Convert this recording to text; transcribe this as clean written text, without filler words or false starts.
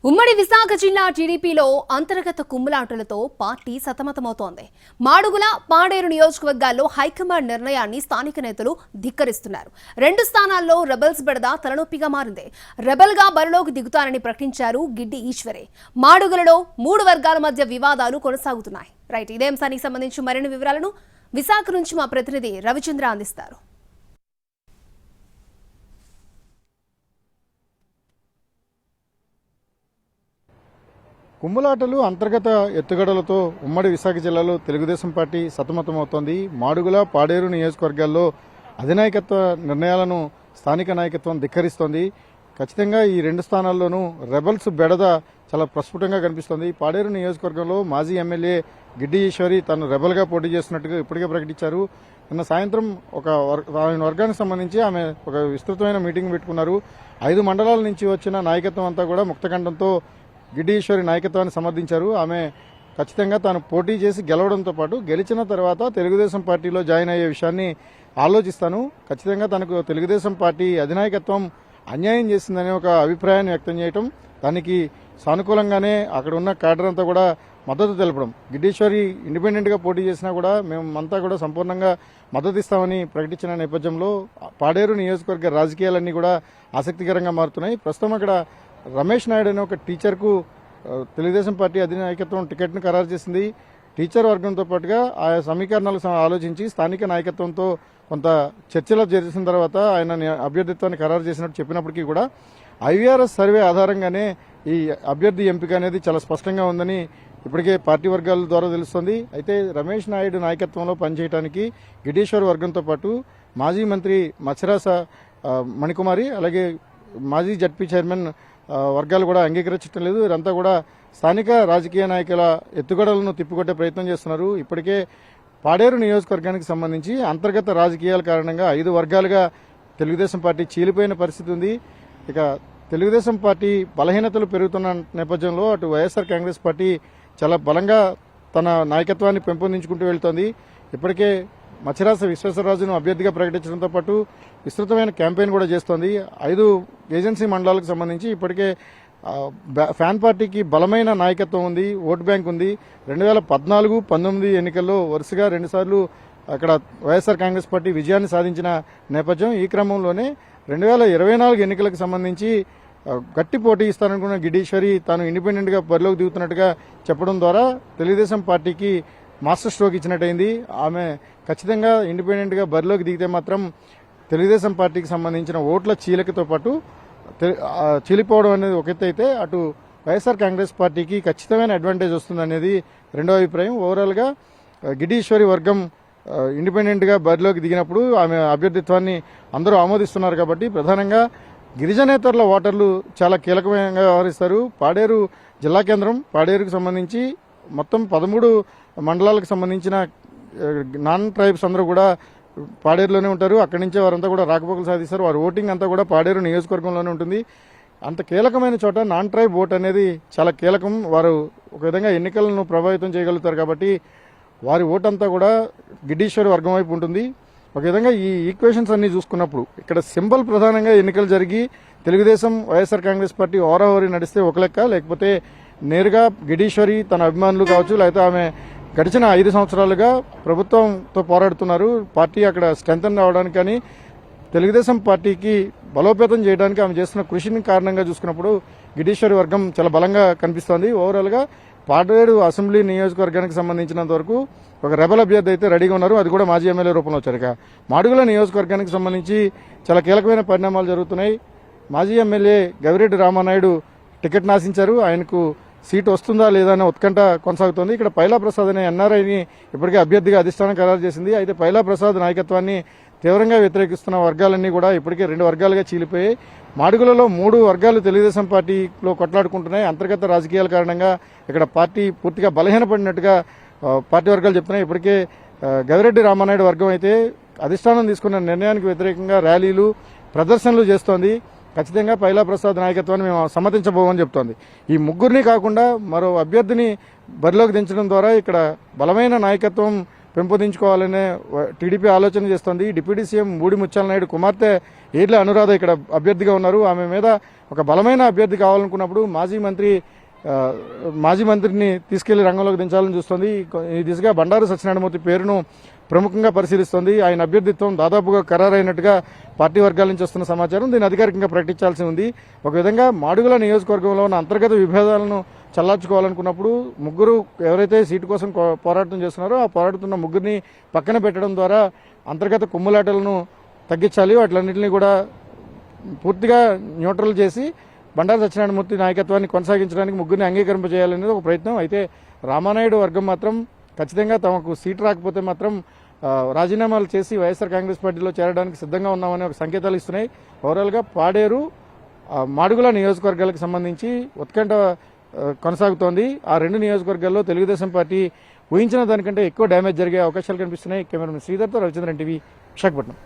ఉమ్మడి విశాఖ జిల్లా టీడీపీలో అంతర్గత కుమ్ములాటలతో పార్టీ సతమతమవుతోంది. మాడుగుల, పాడేరు నియోజకవర్గాల్లో హైకమాండ్ నిర్ణయాన్ని స్థానిక నేతలు ధిక్కరిస్తున్నారు. 2 స్థానాల్లో రెబల్స్ బెడద తలనొప్పిగా మారింది. రెబల్గా బరిలోకి దిగుతారని ప్రకటించారు గిడ్డి ఈశ్వరే. మాడుగులలో 3 వర్గాల మధ్య వివాదాలు కొనసాగుతున్నాయి. ఇదే అంశానికి సంబంధించి మరిన్ని వివరాలను విశాఖ నుంచి మా ప్రతినిధి రవిచంద్ర అందిస్తారు. కుమ్ములాటలు, అంతర్గత ఎత్తుగడలతో ఉమ్మడి విశాఖ జిల్లాలో తెలుగుదేశం పార్టీ సతమతమవుతోంది. మాడుగుల, పాడేరు నియోజకవర్గాల్లో అధినాయకత్వ నిర్ణయాలను స్థానిక నాయకత్వం ధిక్కరిస్తోంది. ఖచ్చితంగా ఈ 2 స్థానాల్లోనూ రెబల్స్ బెడద చాలా ప్రస్ఫుటంగా కనిపిస్తోంది. పాడేరు నియోజకవర్గంలో మాజీ ఎమ్మెల్యే గిడ్డి ఈశ్వరి తాను రెబల్గా పోటీ చేస్తున్నట్టుగా ఇప్పటికే ప్రకటించారు. నిన్న సాయంత్రం ఆయన వర్గానికి సంబంధించి ఆమె ఒక విస్తృతమైన మీటింగ్ పెట్టుకున్నారు. 5 మండలాల నుంచి వచ్చిన నాయకత్వం అంతా కూడా ముక్తకంఠంతో గిడ్డి ఈశ్వరి నాయకత్వాన్ని సమర్థించారు. ఆమె ఖచ్చితంగా తాను పోటీ చేసి గెలవడంతో పాటు గెలిచిన తర్వాత తెలుగుదేశం పార్టీలో జాయిన్ అయ్యే విషయాన్ని ఆలోచిస్తాను, ఖచ్చితంగా తనకు తెలుగుదేశం పార్టీ అధినాయకత్వం అన్యాయం చేసిందనే ఒక అభిప్రాయాన్ని వ్యక్తం చేయడం, దానికి సానుకూలంగానే అక్కడ ఉన్న క్యాడర్ అంతా కూడా మద్దతు తెలపడం. గిడ్డీశ్వరి ఇండిపెండెంట్గా పోటీ చేసినా కూడా మేమంతా కూడా సంపూర్ణంగా మద్దతు ఇస్తామని ప్రకటించిన నేపథ్యంలో పాడేరు నియోజకవర్గ రాజకీయాలన్నీ కూడా ఆసక్తికరంగా మారుతున్నాయి. ప్రస్తుతం అక్కడ రమేష్ నాయుడు అనే ఒక టీచర్కు తెలుగుదేశం పార్టీ అధినాయకత్వం టికెట్ను ఖరారు చేసింది. టీచర్ వర్గంతో పాటుగా ఆయా సమీకరణాలకు ఆలోచించి స్థానిక నాయకత్వంతో కొంత చర్చలు జరిసిన తర్వాత ఆయన అభ్యర్థిత్వాన్ని ఖరారు చేసినట్టు చెప్పినప్పటికీ కూడా ఐవీఆర్ఎస్ సర్వే ఆధారంగానే ఈ అభ్యర్థి ఎంపిక అనేది చాలా స్పష్టంగా ఉందని ఇప్పటికే పార్టీ వర్గాల ద్వారా తెలుస్తోంది. అయితే రమేష్ నాయుడు నాయకత్వంలో పనిచేయడానికి గిడ్డీశ్వర్ వర్గంతో పాటు మాజీ మంత్రి మత్స్యరాస మణికుమారి, అలాగే మాజీ జడ్పీ చైర్మన్ వర్గాలు కూడా అంగీకరించడం లేదు. వీరంతా కూడా స్థానిక రాజకీయ నాయకుల ఎత్తుగడలను తిప్పికొట్టే ప్రయత్నం చేస్తున్నారు. ఇప్పటికే పాడేరు నియోజకవర్గానికి సంబంధించి అంతర్గత రాజకీయాల కారణంగా 5 వర్గాలుగా తెలుగుదేశం పార్టీ చీలిపోయిన పరిస్థితి ఉంది. ఇక తెలుగుదేశం పార్టీ బలహీనతలు పెరుగుతున్న నేపథ్యంలో అటు వైఎస్ఆర్ కాంగ్రెస్ పార్టీ చాలా బలంగా తన నాయకత్వాన్ని పెంపొందించుకుంటూ వెళ్తోంది. ఇప్పటికే మత్స్యరాస విశ్వేశ్వరరాజును అభ్యర్థిగా ప్రకటించడంతో పాటు విస్తృతమైన క్యాంపెయిన్ కూడా చేస్తోంది. 5 ఏజెన్సీ మండలాలకు సంబంధించి ఇప్పటికే ఫ్యాన్ పార్టీకి బలమైన నాయకత్వం ఉంది, ఓటు బ్యాంక్ ఉంది. 2014-19 ఎన్నికల్లో వరుసగా 2 సార్లు అక్కడ వైఎస్ఆర్ కాంగ్రెస్ పార్టీ విజయాన్ని సాధించిన నేపథ్యం. ఈ క్రమంలోనే 2024 ఎన్నికలకు సంబంధించి గట్టి పోటీ ఇస్తారనుకున్న గిడ్డీశ్వరి తాను ఇండిపెండెంట్గా బరిలోకి దిగుతున్నట్టుగా చెప్పడం ద్వారా తెలుగుదేశం పార్టీకి మాస్టర్ స్ట్రోక్ ఇచ్చినట్టయింది. ఆమె ఖచ్చితంగా ఇండిపెండెంట్గా బరిలోకి దిగితే మాత్రం తెలుగుదేశం పార్టీకి సంబంధించిన ఓట్ల చీలికతో పాటు చీలిపోవడం అనేది ఒక ఎత్తు అయితే, అటు వైఎస్ఆర్ కాంగ్రెస్ పార్టీకి ఖచ్చితమైన అడ్వాంటేజ్ వస్తుందనేది రెండో అభిప్రాయం. ఓవరాల్గా గిడ్డీశ్వరి వర్గం ఇండిపెండెంట్గా బరిలోకి దిగినప్పుడు ఆమె అభ్యర్థిత్వాన్ని అందరూ ఆమోదిస్తున్నారు కాబట్టి ప్రధానంగా గిరిజనేతరుల ఓటర్లు చాలా కీలకంగా వ్యవహరిస్తారు. పాడేరు జిల్లా కేంద్రం, పాడేరుకు సంబంధించి మొత్తం 13 మండలాలకు సంబంధించిన నాన్ ట్రైబ్స్ అందరూ కూడా పాడేరులోనే ఉంటారు. అక్కడి నుంచే వారంతా కూడా రాకపోకలు సాధిస్తారు. వారి ఓటింగ్ అంతా కూడా పాడేరు నియోజకవర్గంలోనే ఉంటుంది. అంత కీలకమైన చోట నాన్ ట్రైబ్ ఓట్ అనేది చాలా కీలకం. వారు ఒక విధంగా ఎన్నికలను ప్రభావితం చేయగలుగుతారు కాబట్టి వారి ఓటంతా కూడా గిడ్డీశ్వరి వర్గం వైపు ఉంటుంది. ఒక విధంగా ఈ ఈక్వేషన్స్ అన్ని చూసుకున్నప్పుడు ఇక్కడ సింబల్ ప్రధానంగా ఎన్నికలు జరిగి తెలుగుదేశం వైఎస్ఆర్ కాంగ్రెస్ పార్టీ ఓరావరి నడిస్తే ఒక లెక్క, లేకపోతే నేరుగా గిడ్డీశ్వరి తన అభిమానులు కావచ్చు, లేకపోతే ఆమె గడిచిన 5 సంవత్సరాలుగా ప్రభుత్వంతో పోరాడుతున్నారు. పార్టీ అక్కడ స్ట్రెంథన్ అవడానికి కానీ తెలుగుదేశం పార్టీకి బలోపేతం చేయడానికి ఆమె చేస్తున్న కృషిని కారణంగా చూసుకున్నప్పుడు గిడ్డీశ్వరి వర్గం చాలా బలంగా కనిపిస్తోంది. ఓవరాల్గా పాడేరు అసెంబ్లీ నియోజకవర్గానికి సంబంధించినంత వరకు ఒక రెబల్ అభ్యర్థి అయితే రెడీగా ఉన్నారు. అది కూడా మాజీ ఎమ్మెల్యే రూపంలో వచ్చారు. ఇక మాడుగుల నియోజకవర్గానికి సంబంధించి చాలా కీలకమైన పరిణామాలు జరుగుతున్నాయి. మాజీ ఎమ్మెల్యే గవిరెడ్డి రామానాయుడు టికెట్ నాశించారు. ఆయనకు సీటు వస్తుందా లేదా అనే ఉత్కంఠ కొనసాగుతోంది. ఇక్కడ పైలా ప్రసాద్ అనే ఎన్ఆర్ఐని ఇప్పటికే అభ్యర్థిగా అధిష్టానం ఖరారు చేసింది. అయితే పైలా ప్రసాద్ నాయకత్వాన్ని తీవ్రంగా వ్యతిరేకిస్తున్న వర్గాలన్నీ కూడా ఇప్పటికే 2 వర్గాలుగా చీలిపోయాయి. మాడుగులలో 3 వర్గాలు తెలుగుదేశం పార్టీలో కొట్లాడుకుంటున్నాయి. అంతర్గత రాజకీయాల కారణంగా ఇక్కడ పార్టీ పూర్తిగా బలహీనపడినట్టుగా పార్టీ వర్గాలు చెప్తున్నాయి. ఇప్పటికే గవిరెడ్డి రామానాయుడు వర్గం అయితే అధిష్టానం తీసుకున్న నిర్ణయానికి వ్యతిరేకంగా ర్యాలీలు, ప్రదర్శనలు చేస్తోంది. ఖచ్చితంగా పైలా ప్రసాద్ నాయకత్వాన్ని మేము సమ్మతించబోమని చెప్తోంది. ఈ ముగ్గురిని కాకుండా మరో అభ్యర్థిని బరిలోకి దించడం ద్వారా ఇక్కడ బలమైన నాయకత్వం పెంపొందించుకోవాలనే టీడీపీ ఆలోచన చేస్తోంది. డిప్యూటీ సీఎం బూడి ముత్యాల నాయుడు కుమార్తె ఏడ్ల అనురాధ ఇక్కడ అభ్యర్థిగా ఉన్నారు. ఆమె మీద ఒక బలమైన అభ్యర్థి కావాలనుకున్నప్పుడు మాజీ మంత్రిని తీసుకెళ్లి రంగంలోకి దించాలని చూస్తోంది. ఈ దిశగా బండారు సత్యనారాయణమూర్తి పేరును ప్రముఖంగా పరిశీలిస్తోంది. ఆయన అభ్యర్థిత్వం దాదాపుగా ఖరారైనట్టుగా పార్టీ వర్గాల నుంచి వస్తున్న సమాచారం. దీన్ని అధికారికంగా ప్రకటించాల్సి ఉంది. ఒక విధంగా మాడుగుల నియోజకవర్గంలో ఉన్న అంతర్గత విభేదాలను చల్లార్చుకోవాలనుకున్నప్పుడు ముగ్గురు ఎవరైతే సీటు కోసం పోరాటం చేస్తున్నారో ఆ పోరాడుతున్న ముగ్గురిని పక్కన పెట్టడం ద్వారా అంతర్గత కుమ్ములాటలను తగ్గించాలి. వాటిలన్నింటినీ కూడా పూర్తిగా న్యూట్రల్ చేసి బండారు సత్యనారాయణమూర్తి నాయకత్వాన్ని కొనసాగించడానికి ముగ్గురిని అంగీకరింపజేయాలనేది ఒక ప్రయత్నం. అయితే రామానాయుడు వర్గం మాత్రం ఖచ్చితంగా తమకు సీటు రాకపోతే మాత్రం రాజీనామాలు చేసి వైఎస్ఆర్ కాంగ్రెస్ పార్టీలో చేరడానికి సిద్ధంగా ఉన్నామనే ఒక సంకేతాలు ఇస్తున్నాయి. ఓవరాల్గా పాడేరు మాడుగుల నియోజకవర్గాలకు సంబంధించి ఉత్కంఠ కొనసాగుతోంది. ఆ రెండు నియోజకవర్గాల్లో తెలుగుదేశం పార్టీ ఊహించిన దానికంటే ఎక్కువ డ్యామేజ్ జరిగే అవకాశాలు కనిపిస్తున్నాయి. కెమెరామెన్ శ్రీధర్తో రవిచంద్రన్ టీవీ విశాఖపట్నం.